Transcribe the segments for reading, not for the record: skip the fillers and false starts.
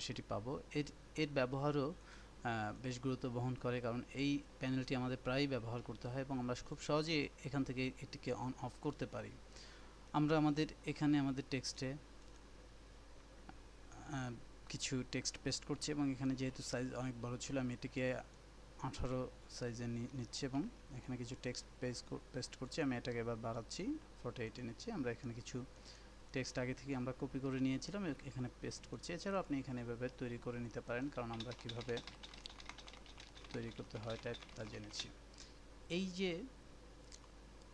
সেটি পাবো। এর ব্যবহারও বেশ গুরুত্ব বহন করে, কারণ এই প্যানেলটি আমাদের প্রায়ই ব্যবহার করতে হয় এবং আমরা খুব সহজেই এখান থেকে এটিকে অন অফ করতে পারি। আমরা আমাদের টেক্সটে কিছু টেক্সট পেস্ট করছি এবং এখানে যেহেতু সাইজ অনেক বড় ছিল, আমি এটিকে 18 সাইজে নিচ্ছি এবং এখানে কিছু টেক্সট পেস্ট করছি। আমি এটাকে এবার বাড়াচ্ছি, 48 নিচ্ছি। আমরা এখানে কিছু টেক্সট আগে থেকে আমরা কপি করে নিয়েছিলাম, এখানে পেস্ট করছি। এছাড়াও আপনি এখানে এভাবে তৈরি করে নিতে পারেন, কারণ আমরা কিভাবে তৈরি করতে হয় তা জেনেছি। এই যে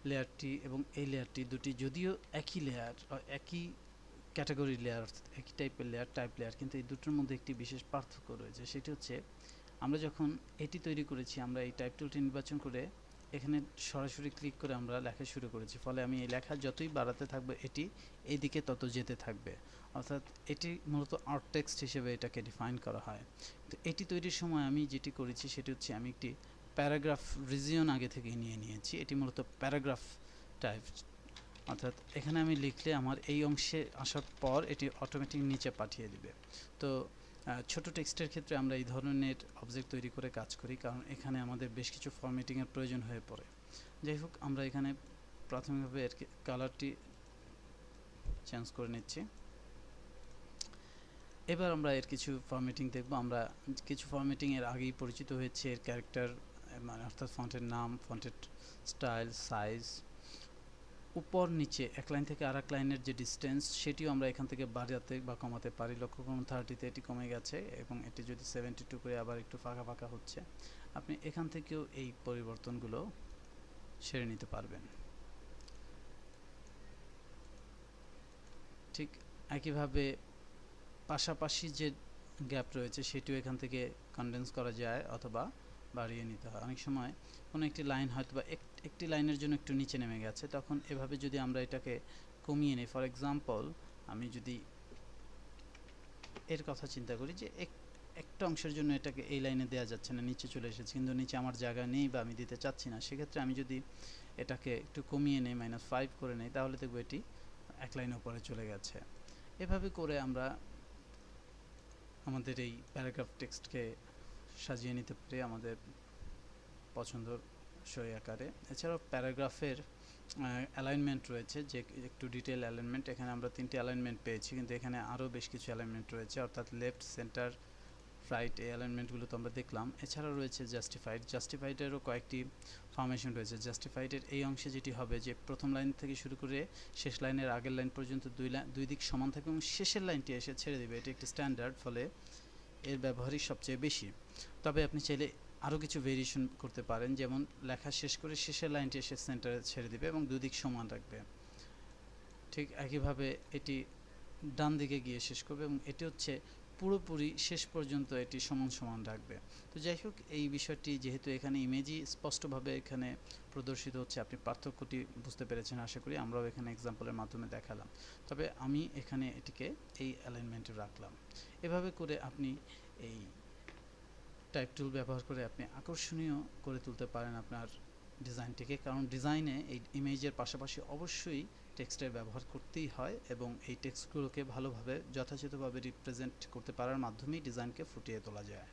লেয়ারটি এবং এই লেয়ারটি দুটি যদিও একই লেয়ার, একই ক্যাটাগরি লেয়ার, একই টাইপের লেয়ার, কিন্তু এই দুটোর মধ্যে একটি বিশেষ পার্থক্য রয়েছে। সেটি হচ্ছে আমরা যখন এটি তৈরি করেছি, আমরা এই টাইপ টুলটি নির্বাচন করে এখানে সরাসরি ক্লিক করে আমরা লেখা শুরু করেছি। ফলে আমি এই লেখা যতই বাড়াতে থাকবো এটি এইদিকে তত যেতে থাকবে, অর্থাৎ এটি মূলত আর্ট টেক্সট হিসেবে এটাকে ডিফাইন করা হয়। তো এটি তৈরির সময় আমি যেটি করেছি সেটি হচ্ছে আমি একটি প্যারাগ্রাফ রিজিয়ন আগে থেকেই নিয়েছি। এটি মূলত প্যারাগ্রাফ টাইপ, অর্থাৎ এখানে আমি লিখলে আমার এই অংশে আসার পর এটি অটোমেটিক নিচে পাঠিয়ে দিবে। তো ছোট টেক্সটের ক্ষেত্রে আমরা এই ধরনের অবজেক্ট তৈরি করে কাজ করি, কারণ এখানে আমাদের বেশ কিছু ফরম্যাটিংয়ের প্রয়োজন হয়ে পড়ে। যাই হোক, আমরা এখানে প্রাথমিকভাবে এর কালারটি চেঞ্জ করে নিচ্ছি। এবার আমরা এর কিছু ফরম্যাটিং দেখব। আমরা কিছু ফরম্যাটিং এর আগেই পরিচিত হয়েছে, এর ক্যারেক্টার মানে অর্থাৎ ফন্টের নাম, ফন্টের স্টাইল, সাইজ, উপর নিচে এক লাইন থেকে আরেক লাইনের যে ডিস্টেন্স সেটিও আমরা এখান থেকে বাড়াতে বা কমাতে পারি। লক্ষ্য করুন 30-তে এটি কমে গেছে এবং এটি যদি 72 করে আবার একটু ফাঁকা ফাঁকা হচ্ছে। আপনি এখান থেকেও এই পরিবর্তনগুলো সেরে নিতে পারবেন। ঠিক একইভাবে পাশাপাশি যে গ্যাপ রয়েছে সেটিও এখান থেকে কনডেন্স করা যায় অথবা বাড়িয়ে নিতে হয়। অনেক সময় কোনো একটি লাইন হয়তো বা একটি লাইনের জন্য একটু নিচে নেমে গেছে, তখন এভাবে যদি আমরা এটাকে কমিয়ে নিই, ফর এক্সাম্পল আমি যদি এর কথা চিন্তা করি যে একটা অংশের জন্য এটাকে এই লাইনে দেওয়া যাচ্ছে না, নিচে চলে এসেছে, কিন্তু নিচে আমার জায়গা নেই বা আমি দিতে চাচ্ছি না, সেক্ষেত্রে আমি যদি এটাকে একটু কমিয়ে নেই, -5 করে নেই, তাহলে দেখব এটি এক লাইন উপরে চলে গেছে। এভাবে করে আমরা আমাদের এই প্যারাগ্রাফ টেক্সটকে সাজিয়ে নিতে পারি আমাদের পছন্দসই আকারে। এছাড়াও প্যারাগ্রাফের অ্যালাইনমেন্ট রয়েছে, যে একটু ডিটেল অ্যালাইনমেন্ট। এখানে আমরা 3টি অ্যালাইনমেন্ট পেয়েছি, কিন্তু এখানে আরও বেশ কিছু অ্যালাইনমেন্ট রয়েছে, অর্থাৎ লেফট, সেন্টার, রাইট, এই অ্যালাইনমেন্টগুলো তো আমরা দেখলাম। এছাড়াও রয়েছে জাস্টিফাইডেরও কয়েকটি ফরমেশন রয়েছে। জাস্টিফাইডের এই অংশে যেটি হবে যে প্রথম লাইন থেকে শুরু করে শেষ লাইনের আগের লাইন পর্যন্ত দুই দিক সমান থাকবে এবং শেষের লাইনটি এসে ছেড়ে দেবে। এটি একটি স্ট্যান্ডার্ড, ফলে এর ব্যবহারই সবচেয়ে বেশি। তবে আপনি চাইলে আরও কিছু ভেরিয়েশন করতে পারেন, যেমন লেখা শেষ করে শেষের লাইনটি এসে সেন্টারে ছেড়ে দেবে এবং দুদিক সমান রাখবে। ঠিক একইভাবে এটি ডান দিকে গিয়ে শেষ করবে এবং এটি হচ্ছে পুরোপুরি শেষ পর্যন্ত এটি সমান সমান রাখবে। তো যাই হোক, এই বিষয়টি যেহেতু এখানে ইমেজই স্পষ্টভাবে এখানে প্রদর্শিত হচ্ছে, আপনি পার্থক্যটি বুঝতে পেরেছেন আশা করি। আমরাও এখানে এক্সাম্পলের মাধ্যমে দেখালাম, তবে আমি এখানে এটিকে এই অ্যালাইনমেন্টে রাখলাম। এভাবে করে আপনি এই টাইপ টুল ব্যবহার করে আপনি আকর্ষণীয় করে তুলতে পারেন আপনার ডিজাইনটিকে, কারণ ডিজাইনে এই ইমেজের পাশাপাশি অবশ্যই টেক্সটের ব্যবহার করতেই হয় এবং এই টেক্সটগুলোকে ভালোভাবে যথাযথভাবে রিপ্রেজেন্ট করতে পারার মাধ্যমেই ডিজাইনকে ফুটিয়ে তোলা যায়।